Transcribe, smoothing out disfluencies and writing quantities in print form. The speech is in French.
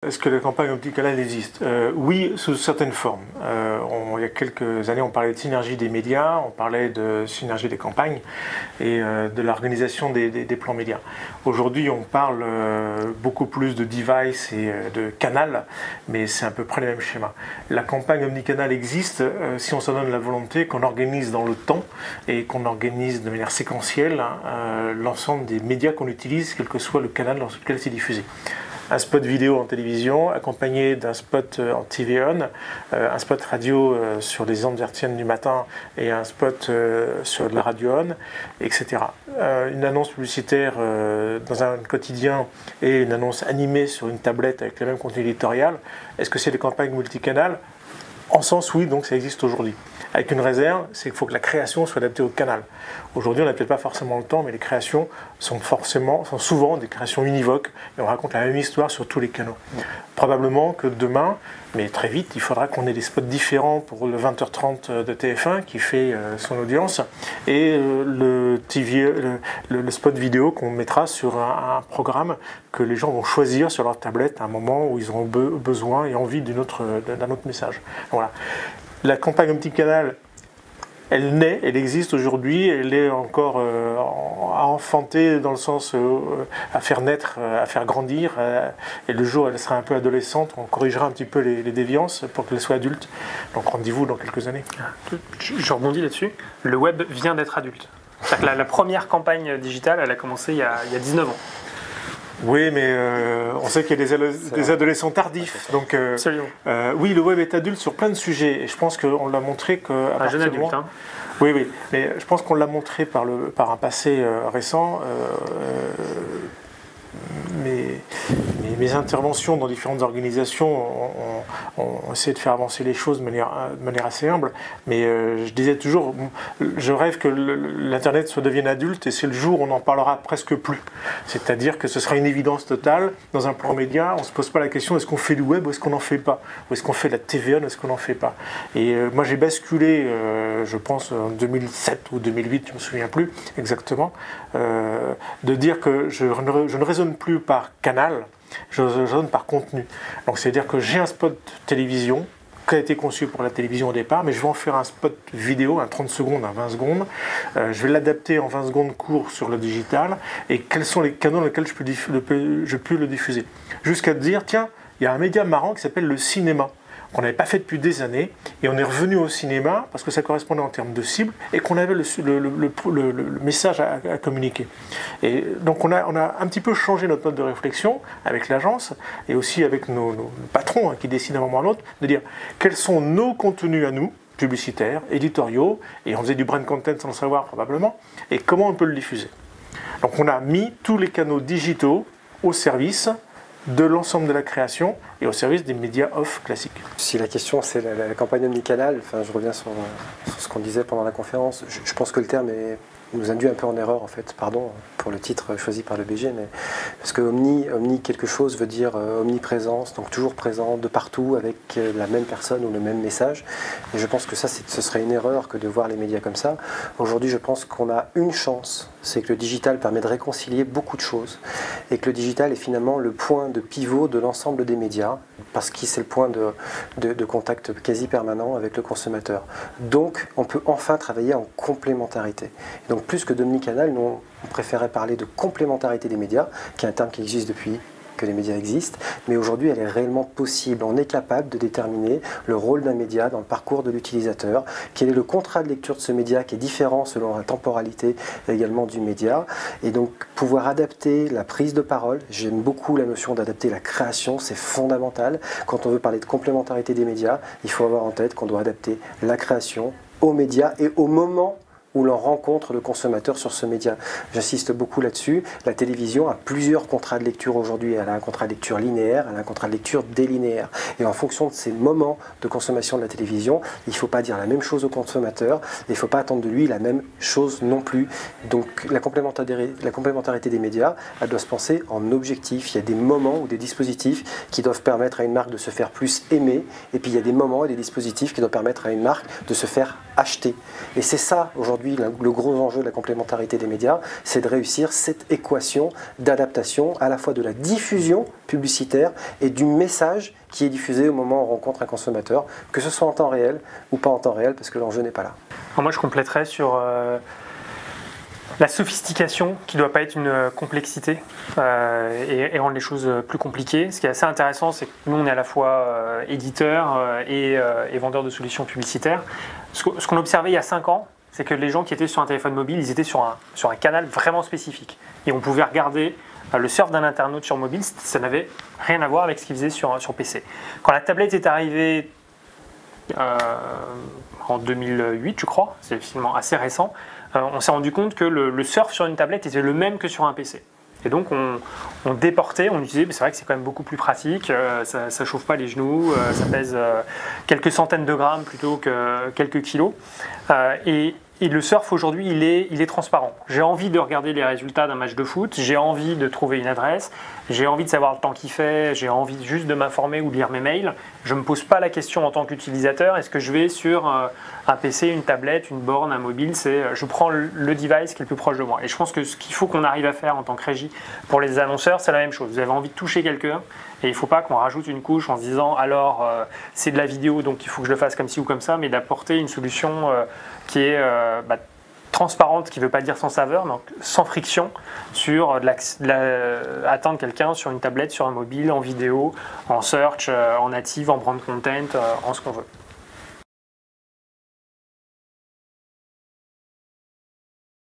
Est-ce que la campagne omnicanale existe? Oui, sous certaines formes. Il y a quelques années, on parlait de synergie des médias, on parlait de synergie des campagnes et de l'organisation des plans médias. Aujourd'hui, on parle beaucoup plus de device et de canal, mais c'est à peu près le même schéma. La campagne omnicanale existe si on s'en donne la volonté, qu'on organise dans le temps et qu'on organise de manière séquentielle l'ensemble des médias qu'on utilise, quel que soit le canal dans lequel c'est diffusé. Un spot vidéo en télévision, accompagné d'un spot en TV On, un spot radio sur les ondes hertziennes du matin et un spot sur de la radio on, etc. Une annonce publicitaire dans un quotidien et une annonce animée sur une tablette avec le même contenu éditorial. Est-ce que c'est des campagnes multicanales? En sens, oui, donc ça existe aujourd'hui. Avec une réserve, c'est qu'il faut que la création soit adaptée au canal. Aujourd'hui, on n'a peut-être pas forcément le temps, mais les créations sont souvent des créations univoques et on raconte la même histoire sur tous les canaux. Probablement que demain, mais très vite, il faudra qu'on ait des spots différents pour le 20h30 de TF1 qui fait son audience et le spot vidéo qu'on mettra sur un programme que les gens vont choisir sur leur tablette à un moment où ils auront besoin et envie d'un autre message. Voilà. La campagne omnicanale, elle naît, elle existe aujourd'hui, elle est encore à enfanter dans le sens à faire naître, à faire grandir. Et le jour où elle sera un peu adolescente, on corrigera un petit peu les déviances pour qu'elle soit adulte. Donc rendez-vous dans quelques années. Je rebondis là-dessus. Le web vient d'être adulte. C'est-à-dire que la première campagne digitale, elle a commencé il y a 19 ans. Oui, mais on sait qu'il y a des adolescents tardifs. Donc, oui, le web est adulte sur plein de sujets. Et je pense qu'on l'a montré qu'à un jeune adulte, hein. Oui, oui. Mais je pense qu'on l'a montré par un passé récent. Mes interventions dans différentes organisations ont essayé de faire avancer les choses de manière assez humble, mais je disais toujours, je rêve que l'Internet devienne adulte et c'est le jour où on n'en parlera presque plus. C'est-à-dire que ce sera une évidence totale. Dans un plan média, on ne se pose pas la question est-ce qu'on fait du web ou est-ce qu'on n'en fait pas? Ou est-ce qu'on fait de la TV on ou est-ce qu'on n'en fait pas? Et moi j'ai basculé, je pense en 2007 ou 2008, je ne me souviens plus exactement, de dire que je ne raisonne plus par canal, je raisonne par contenu. Donc c'est-à-dire que j'ai un spot télévision qui a été conçu pour la télévision au départ, mais je vais en faire un spot vidéo, un 30 secondes, un 20 secondes. Je vais l'adapter en 20 secondes court sur le digital et quels sont les canaux dans lesquels je peux le diffuser. Jusqu'à dire, tiens, il y a un média marrant qui s'appelle le cinéma, qu'on n'avait pas fait depuis des années, et on est revenu au cinéma parce que ça correspondait en termes de cible et qu'on avait le message à communiquer. Et donc on a un petit peu changé notre mode de réflexion avec l'agence et aussi avec nos patrons qui décident à un moment ou à l'autre de dire quels sont nos contenus à nous, publicitaires, éditoriaux, et on faisait du brand content sans le savoir probablement, et comment on peut le diffuser. Donc on a mis tous les canaux digitaux au service de l'ensemble de la création et au service des médias off classiques. Si la question c'est la campagne omnicanale, je reviens sur ce qu'on disait pendant la conférence, je pense que le terme nous induit un peu en erreur en fait, pardon pour le titre choisi par le BG, mais parce que omni quelque chose veut dire omniprésence, donc toujours présent de partout avec la même personne ou le même message. Et je pense que ça, ce serait une erreur que de voir les médias comme ça. Aujourd'hui, je pense qu'on a une chance, c'est que le digital permet de réconcilier beaucoup de choses et que le digital est finalement le point de pivot de l'ensemble des médias parce que c'est le point de contact quasi permanent avec le consommateur. Donc, on peut enfin travailler en complémentarité. Et donc, plus que d'omnicanal, nous, on préférait parler de complémentarité des médias, qui est un terme qui existe depuis que les médias existent, mais aujourd'hui elle est réellement possible. On est capable de déterminer le rôle d'un média dans le parcours de l'utilisateur, quel est le contrat de lecture de ce média qui est différent selon la temporalité également du média, et donc pouvoir adapter la prise de parole. J'aime beaucoup la notion d'adapter la création, c'est fondamental. Quand on veut parler de complémentarité des médias, il faut avoir en tête qu'on doit adapter la création aux médias et au moment où l'on rencontre le consommateur sur ce média. J'insiste beaucoup là-dessus. La télévision a plusieurs contrats de lecture aujourd'hui. Elle a un contrat de lecture linéaire, elle a un contrat de lecture délinéaire. Et en fonction de ces moments de consommation de la télévision, il ne faut pas dire la même chose au consommateur, et il ne faut pas attendre de lui la même chose non plus. Donc la complémentarité des médias, elle doit se penser en objectif. Il y a des moments ou des dispositifs qui doivent permettre à une marque de se faire plus aimer, et puis il y a des moments et des dispositifs qui doivent permettre à une marque de se faire acheter. Et c'est ça aujourd'hui le gros enjeu de la complémentarité des médias, c'est de réussir cette équation d'adaptation à la fois de la diffusion publicitaire et du message qui est diffusé au moment où on rencontre un consommateur, que ce soit en temps réel ou pas en temps réel, parce que l'enjeu n'est pas là. Alors moi je compléterais sur la sophistication qui ne doit pas être une complexité et rendre les choses plus compliquées. Ce qui est assez intéressant, c'est que nous on est à la fois éditeur et vendeur de solutions publicitaires. Ce qu'on observait il y a 5 ans, c'est que les gens qui étaient sur un téléphone mobile, ils étaient sur un canal vraiment spécifique. Et on pouvait regarder le surf d'un internaute sur mobile, ça n'avait rien à voir avec ce qu'il faisait sur PC. Quand la tablette est arrivée en 2008, je crois, c'est finalement assez récent, on s'est rendu compte que le surf sur une tablette était le même que sur un PC. Et donc on déportait, on utilisait, mais c'est vrai que c'est quand même beaucoup plus pratique, ça ne chauffe pas les genoux, ça pèse quelques centaines de grammes plutôt que quelques kilos. Et le surf aujourd'hui, il est transparent. J'ai envie de regarder les résultats d'un match de foot, j'ai envie de trouver une adresse, j'ai envie de savoir le temps qu'il fait, j'ai envie juste de m'informer ou de lire mes mails. Je ne me pose pas la question en tant qu'utilisateur, est-ce que je vais sur un PC, une tablette, une borne, un mobile, je prends le device qui est le plus proche de moi. Et je pense que ce qu'il faut qu'on arrive à faire en tant que régie pour les annonceurs, c'est la même chose. Vous avez envie de toucher quelqu'un, et il ne faut pas qu'on rajoute une couche en se disant alors c'est de la vidéo donc il faut que je le fasse comme ci ou comme ça, mais d'apporter une solution qui est transparente, qui ne veut pas dire sans saveur, donc sans friction sur atteindre quelqu'un sur une tablette, sur un mobile, en vidéo, en search, en native, en brand content, en ce qu'on veut.